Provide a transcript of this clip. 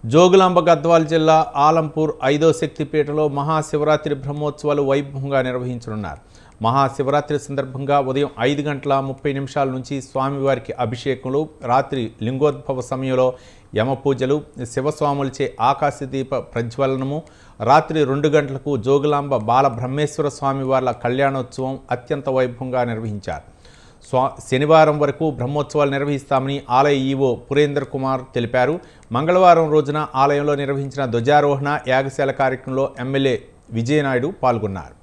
జోగులాంబ గద్వాల జిల్లా ఆలంపూర్ 5వ శక్తిపీఠలో మహాశివరాత్రి బ్రహ్మోత్సవాలు వైభవంగా నిర్వహించనున్నారు. మహాశివరాత్రి సందర్భంగా ఉదయం 5:30 నుంచి స్వామివారికి అభిషేకములు, రాత్రి లింగోద్భవ సమయంలో యమపూజలు, శివస్వాములచే ఆకాశదీప ప్రజ్వలనము, రాత్రి 2 గంటలకు జోగులాంబ బాలబ్రహ్మేశ్వర స్వామివార్ల కళ్యాణోత్సవం అత్యంత వైభవంగా నిర్వహించారు. శనివారం వరకు బ్రహ్మోత్సవాలు నిర్వహిస్తామని ఆలయ ఈవో పురేందర్ కుమార్ తెలిపారు. మంగళవారం రోజున ఆలయంలో నిర్వహించిన ధ్వజారోహణ యాగశాల కార్యక్రమంలో ఎమ్మెల్యే విజయనాయుడు పాల్గొన్నారు.